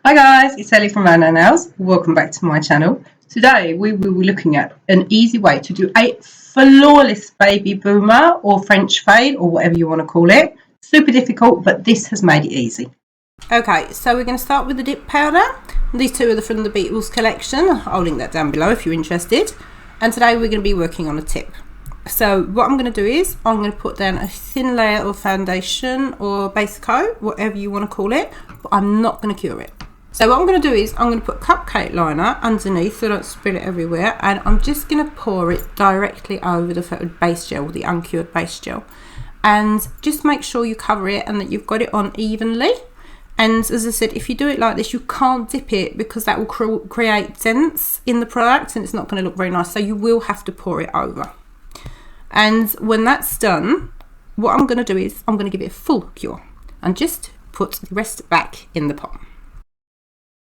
Hi guys, it's Ellie from Anna Nails. Welcome back to my channel. Today we will be looking at an easy way to do a flawless baby boomer or French fade or whatever you want to call it. Super difficult, but this has made it easy. Okay, so we're going to start with the dip powder. These two are from the Beatles collection. I'll link that down below if you're interested. And today we're going to be working on a tip. So what I'm going to do is I'm going to put down a thin layer of foundation or base coat, whatever you want to call it, but I'm not going to cure it. So what I'm going to do is I'm going to put cupcake liner underneath so I don't spill it everywhere, and I'm just going to pour it directly over the base gel, the uncured base gel, and just make sure you cover it and that you've got it on evenly. And as I said, if you do it like this, you can't dip it because that will create dents in the product and it's not going to look very nice, so you will have to pour it over. And when that's done, what I'm going to do is I'm going to give it a full cure and just put the rest back in the pot.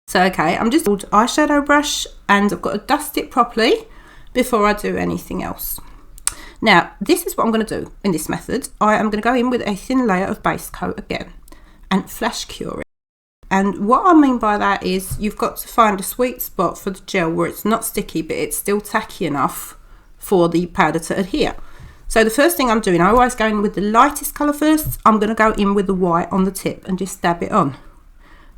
So okay, I'm just with eyeshadow brush and I've got to dust it properly before I do anything else. Now this is what I'm going to do in this method. I am going to go in with a thin layer of base coat again and flash cure it. And what I mean by that is you've got to find a sweet spot for the gel where it's not sticky but it's still tacky enough for the powder to adhere. So the first thing I'm doing, I always go in with the lightest colour first. I'm going to go in with the white on the tip and just dab it on.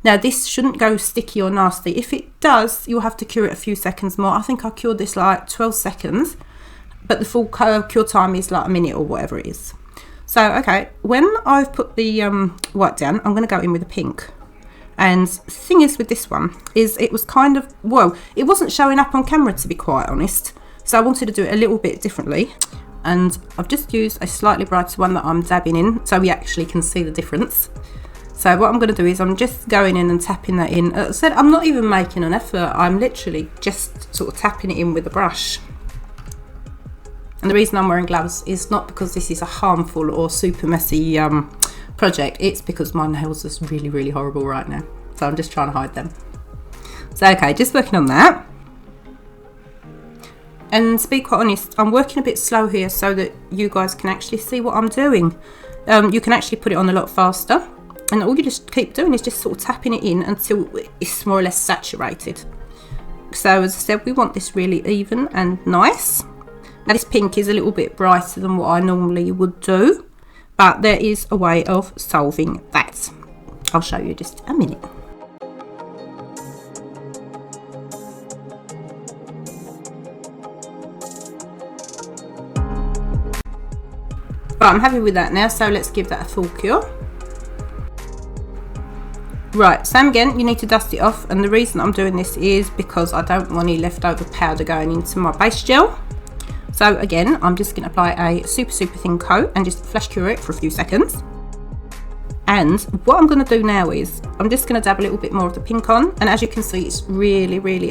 Now this shouldn't go sticky or nasty. If it does, you'll have to cure it a few seconds more. I think I cured this like 12 seconds, but the full cure time is like a minute or whatever it is. So okay, when I've put the white down, I'm going to go in with the pink. And the thing is with this one is it was kind of, well, it wasn't showing up on camera to be quite honest. So I wanted to do it a little bit differently. And I've just used a slightly brighter one that I'm dabbing in so we actually can see the difference. So what I'm going to do is I'm just going in and tapping that in. As I said, I'm not even making an effort. I'm literally just sort of tapping it in with a brush. And the reason I'm wearing gloves is not because this is a harmful or super messy project. It's because my nails are really, really horrible right now. So I'm just trying to hide them. So okay, just working on that. And to be quite honest, I'm working a bit slow here so that you guys can actually see what I'm doing. You can actually put it on a lot faster. And all you just keep doing is just sort of tapping it in until it's more or less saturated. So as I said, we want this really even and nice. Now this pink is a little bit brighter than what I normally would do, but there is a way of solving that. I'll show you just a minute. Right, I'm happy with that now, so let's give that a full cure. Right, same again, you need to dust it off, and the reason I'm doing this is because I don't want any leftover powder going into my base gel. So again, I'm just going to apply a super thin coat and just flash cure it for a few seconds. And what I'm going to do now is I'm just going to dab a little bit more of the pink on, and as you can see, it's really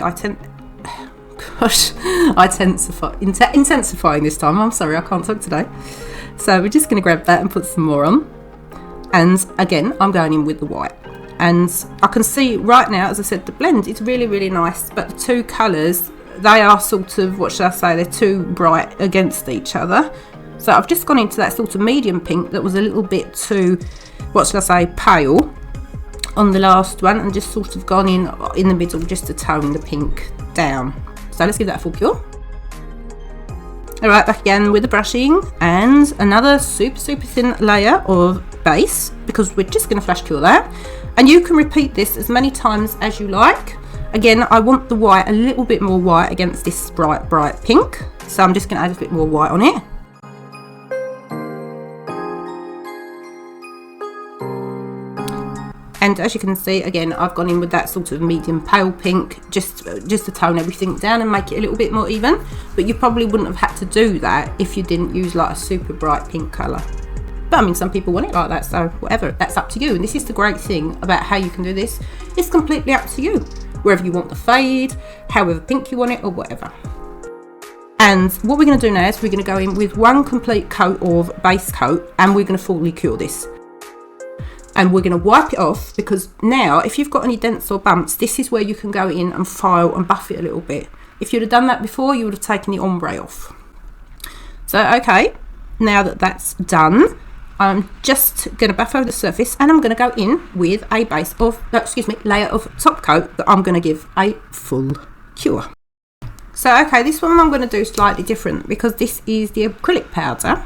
intensifying this time. I'm sorry, I can't talk today. So we're just going to grab that and put some more on. And again, I'm going in with the white. And I can see right now, as I said, the blend is really nice, but the two colours, they are sort of, what should I say, they're too bright against each other. So I've just gone into that sort of medium pink that was a little bit too, what should I say, pale on the last one, and just sort of gone in the middle just to tone the pink down. So let's give that a full cure. Alright, back again with the brushing and another super thin layer of base, because we're just going to flash cure that. And you can repeat this as many times as you like. Again, I want the white a little bit more white against this bright pink, so I'm just going to add a bit more white on it. And as you can see, again, I've gone in with that sort of medium pale pink just to tone everything down and make it a little bit more even. But you probably wouldn't have had to do that if you didn't use like a super bright pink colour. But I mean, some people want it like that, so whatever, that's up to you. And this is the great thing about how you can do this. It's completely up to you. Wherever you want the fade, however pink you want it, or whatever. And what we're going to do now is we're going to go in with one complete coat of base coat, and we're going to fully cure this. And we're going to wipe it off, because now if you've got any dents or bumps, this is where you can go in and file and buff it a little bit. If you'd have done that before, you would have taken the ombre off. So okay, now that that's done, I'm just going to buff over the surface, and I'm going to go in with a base of, layer of top coat that I'm going to give a full cure. So okay, this one I'm going to do slightly different because this is the acrylic powder,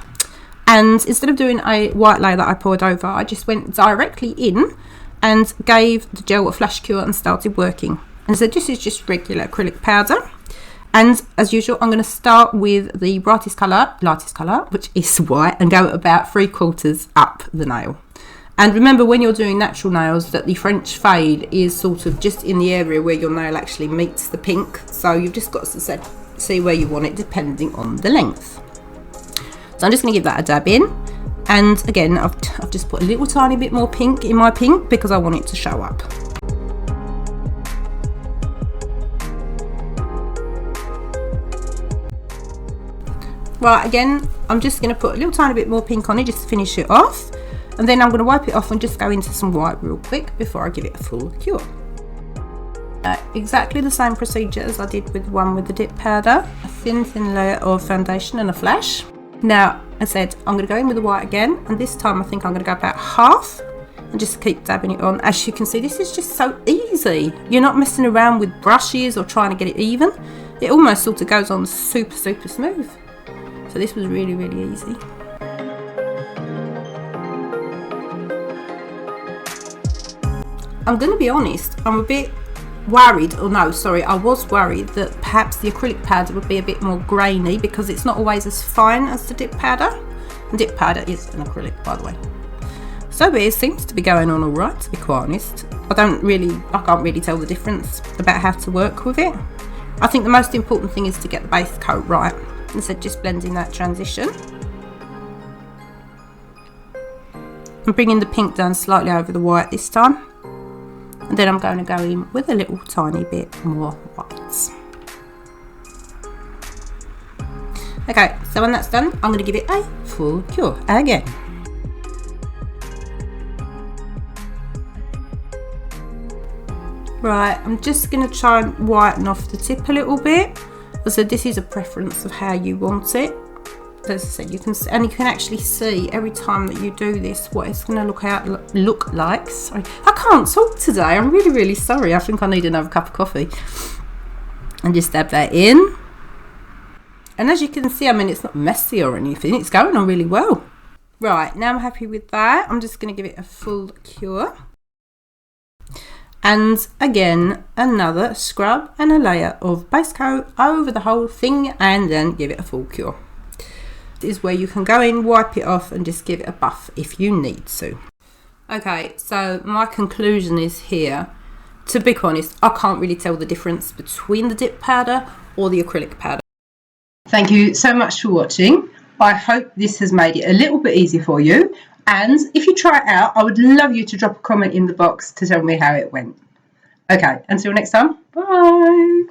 and instead of doing a white layer that I poured over, I just went directly in and gave the gel a flash cure and started working. And so this is just regular acrylic powder. And as usual, I'm going to start with the lightest colour, which is white, and go about 3/4 up the nail. And remember, when you're doing natural nails, that the French fade is sort of just in the area where your nail actually meets the pink. So you've just got to see where you want it depending on the length. So I'm just going to give that a dab in. And again, I've just put a little tiny bit more pink in my pink because I want it to show up. Right, again, I'm just going to put a little tiny bit more pink on it just to finish it off. And then I'm going to wipe it off and just go into some white real quick before I give it a full cure. Exactly the same procedure as I did with the one with the dip powder. A thin layer of foundation and a flash. Now, as I said, I'm going to go in with the white again. And this time I think I'm going to go about half and just keep dabbing it on. As you can see, this is just so easy. You're not messing around with brushes or trying to get it even. It almost sort of goes on super smooth. So this was really easy. I'm going to be honest, I'm a bit worried, I was worried that perhaps the acrylic powder would be a bit more grainy because it's not always as fine as the dip powder. And dip powder is an acrylic, by the way. So it seems to be going on alright, to be quite honest. I can't really tell the difference about how to work with it. I think the most important thing is to get the base coat right. Instead, just blending that transition. I'm bringing the pink down slightly over the white this time. And then I'm going to go in with a little tiny bit more whites. Okay, so when that's done, I'm going to give it a full cure again. Right, I'm just going to try and whiten off the tip a little bit. So this is a preference of how you want it. As I said, you can actually see every time that you do this what it's going to look like. Sorry, I can't talk today. I'm really sorry. I think I need another cup of coffee. And just dab that in. And as you can see, I mean, it's not messy or anything. It's going on really well. Right, now I'm happy with that. I'm just going to give it a full cure. And again, another scrub and a layer of base coat over the whole thing, and then give it a full cure. This is where you can go in, wipe it off, and just give it a buff if you need to. Okay, so my conclusion is here. To be honest, I can't really tell the difference between the dip powder or the acrylic powder. Thank you so much for watching. I hope this has made it a little bit easier for you. And if you try it out, I would love you to drop a comment in the box to tell me how it went. Okay, until next time, bye.